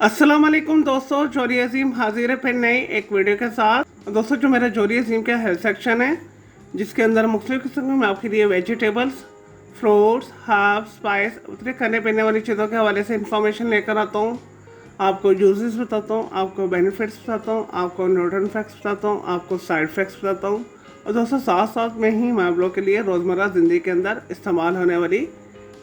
अस्सलाम वालेकुम दोस्तों, जोरी अजीम हाजिर है फिर नई एक वीडियो के साथ। दोस्तों, जो मेरा जोरी अजीम का हेल्थ सेक्शन है जिसके अंदर मुख्तलिफ किस्म के मैं आपके लिए वेजिटेबल्स, फ्रूट्स, हर्ब्स, स्पाइस, उतने खाने पीने वाली चीज़ों के हवाले से इंफॉर्मेशन लेकर आता हूँ। आपको यूजेस बताता हूँ, आपको बेनिफिट्स बताता हूँ, आपको न्यूट्रिशन फैक्ट्स बताता हूँ, आपको साइड इफ़ेक्ट्स बताता हूँ। और दोस्तों, साथ साथ में ही मैं आप लोगों के लिए रोज़मर्रा ज़िंदगी के अंदर इस्तेमाल होने वाली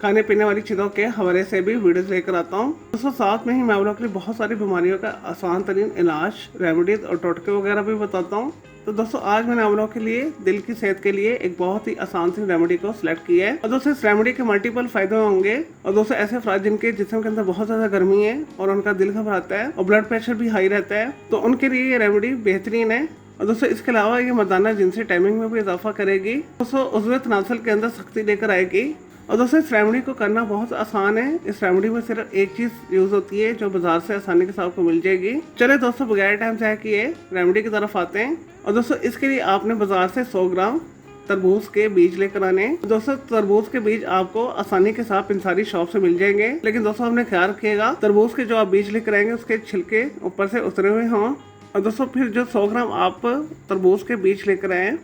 खाने पीने वाली चीज़ों के हवाले से भी वीडियोस लेकर आता हूँ। दोस्तों, साथ में ही मैं आप लोगों के लिए बहुत सारी बीमारियों का आसान तरीन इलाज, रेमेडीज और टोटके वगैरह भी बताता हूँ। तो दोस्तों, आज मैंने आप लोगों के लिए दिल की सेहत के लिए एक बहुत ही आसान सी रेमेडी को सिलेक्ट किया है। और दोस्तों, इस रेमेडी के मल्टीपल फायदे होंगे। और दोस्तों, ऐसे अफराद जिनके जिस्म के अंदर बहुत ज़्यादा गर्मी है और उनका दिल घबराता है और ब्लड प्रेशर भी हाई रहता है, तो उनके लिए ये रेमेडी बेहतरीन है। और दोस्तों, इसके अलावा ये मर्दाना जिनसी टाइमिंग में भी इजाफा करेगी। दोस्तों, उज़्व तनासुल के अंदर सख्ती लेकर आएगी। और दोस्तों, इस रेमेडी को करना बहुत आसान है। इस रेमेडी में सिर्फ एक चीज़ यूज़ होती है जो बाजार से आसानी के साथ आपको मिल जाएगी। चले दोस्तों, बगैर टाइम ज़ाया किए रेमेडी की तरफ आते हैं। और दोस्तों, इसके लिए आपने बाजार से 100 ग्राम तरबूज के बीज लेकर आने हैं। दोस्तों, तरबूज के बीज आपको आसानी के साथ पिंसारी शॉप से मिल जाएंगे, लेकिन दोस्तों हमने ख्याल रखिएगा तरबूज के जो आप बीज लेकर आएंगे उसके छिलके ऊपर से उतरे हुए हों। और दोस्तों, फिर जो 100 ग्राम आप तरबूज के बीज लेकर आए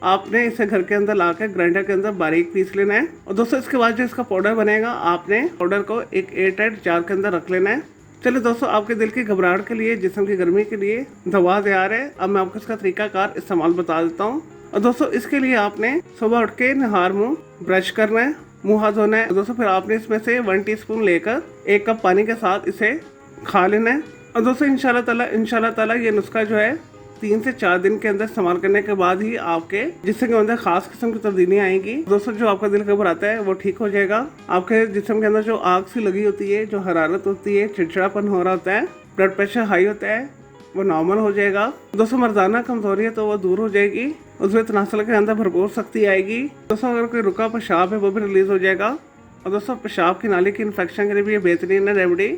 आपने इसे घर के अंदर लाकर ग्राइंडर के अंदर बारीक पीस लेना है। और दोस्तों, इसके बाद जो इसका पाउडर बनेगा आपने पाउडर को एक एयरटाइट जार के अंदर रख लेना है। चलिए दोस्तों, आपके दिल की घबराहट के लिए, जिस्म की गर्मी के लिए दवा तैयार है। अब मैं आपको इसका तरीकाकार इस्तेमाल बता देता हूँ। और दोस्तों, इसके लिए आपने सुबह उठ के नहार मुँह ब्रश करना है, मुँह हाथ धोना है। दोस्तों, फिर आपने इसमें से 1 टीस्पून लेकर 1 कप पानी के साथ इसे खा लेना है। और दोस्तों, इंशाल्लाह ताला ये नुस्खा जो है 3 से 4 दिन के अंदर इस्तेमाल करने के बाद ही आपके जिस्म के अंदर खास किस्म की तब्दीलियाँ आएंगी। दोस्तों, जो आपका दिल घबराता है वो ठीक हो जाएगा। आपके जिस्म के अंदर जो आग सी लगी होती है, जो हरारत होती है, चिड़चिड़ापन हो रहा होता है, ब्लड प्रेशर हाई होता है, वो नॉर्मल हो जाएगा। दोस्तों, मर्दाना कमजोरी है तो वो दूर हो जाएगी। उसमें तनासुल के अंदर भरपूर शक्ति आएगी। दोस्तों, अगर कोई रुका पेशाब है वो भी रिलीज हो जाएगा। और दोस्तों, पेशाब की नाली की इन्फेक्शन के लिए भी ये बेहतरीन है रेमेडी।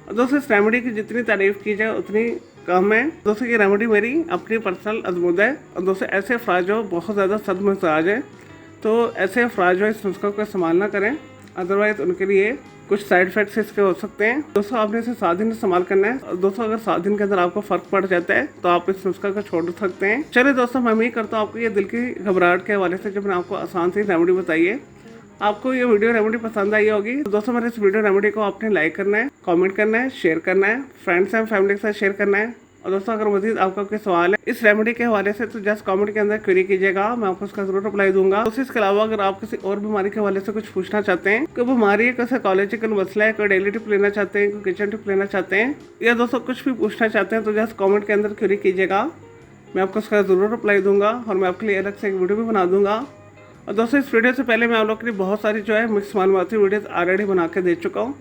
और दोस्तों, इस रेमेडी की जितनी तारीफ की जाए उतनी कम है। दोस्तों, ये रेमेडी मेरी अपनी पर्सनल आजमूदा है। और दोस्तों, ऐसे अफराद जो बहुत ज़्यादा सदमजाज है, तो ऐसे अफराद जो इस नुस्खा को इस्तेमाल ना करें, अदरवाइज उनके लिए कुछ साइड इफेक्ट्स इसके हो सकते हैं। दोस्तों, आपने इसे 7 दिन इस्तेमाल करना है। और दोस्तों, अगर 7 दिन के अंदर आपको फ़र्क पड़ जाता है तो आप इस नुस्खा को छोड़ सकते हैं। चलिए दोस्तों, मैं उम्मीद करता हूँ आपको ये दिल की घबराहट के हवाले से जब मैंने आपको आसान सी रेमेडी बताई है, आपको ये वीडियो रेमेडी पसंद आई होगी। तो दोस्तों, मेरे इस वीडियो रेमेडी को आपने लाइक करना है, कमेंट करना है, शेयर करना है, फ्रेंड्स एंड फैमिली के साथ शेयर करना है। और दोस्तों, अगर मजीद आपका कोई सवाल है इस रेमेडी के हवाले से तो जस्ट कमेंट के अंदर क्वेरी कीजिएगा, मैं आपको उसका जरूर रिप्लाई दूंगा। दोस्तों, इसके अलावा अगर आप किसी और बीमारी के हवाले से कुछ पूछना चाहते हैं, कोई बीमारी है, कोई साइकोलॉजिकल मसला है, कोई डेली टिप लेना चाहते हैं, कोई किचन टिप लेना चाहते हैं, या दोस्तों कुछ भी पूछना चाहते हैं, तो जस्ट कॉमेंट के अंदर क्वेरी कीजिएगा, मैं आपको उसका जरूर रिप्लाई दूंगा। और मैं आपके लिए अलग से एक वीडियो भी बना दूंगा। और दोस्तों, इस वीडियो से पहले मैं आप लोग के लिए बहुत सारी जो है मिक्स मालूमाती वीडियोस ऑलरेडी बना के दे चुका हूँ,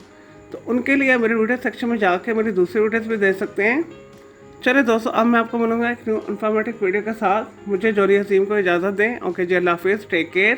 तो उनके लिए मेरे वीडियो सेक्शन में जाके मेरी दूसरी वीडियोस भी दे सकते हैं। चलिए दोस्तों, अब मैं आपको मिलूंगा एक न्यू इन्फॉर्मेटिव वीडियो के साथ। मुझे जोरी हसीम को इजाज़त दें। ओके जी, अल्लाह हाफिज़, टेक केयर।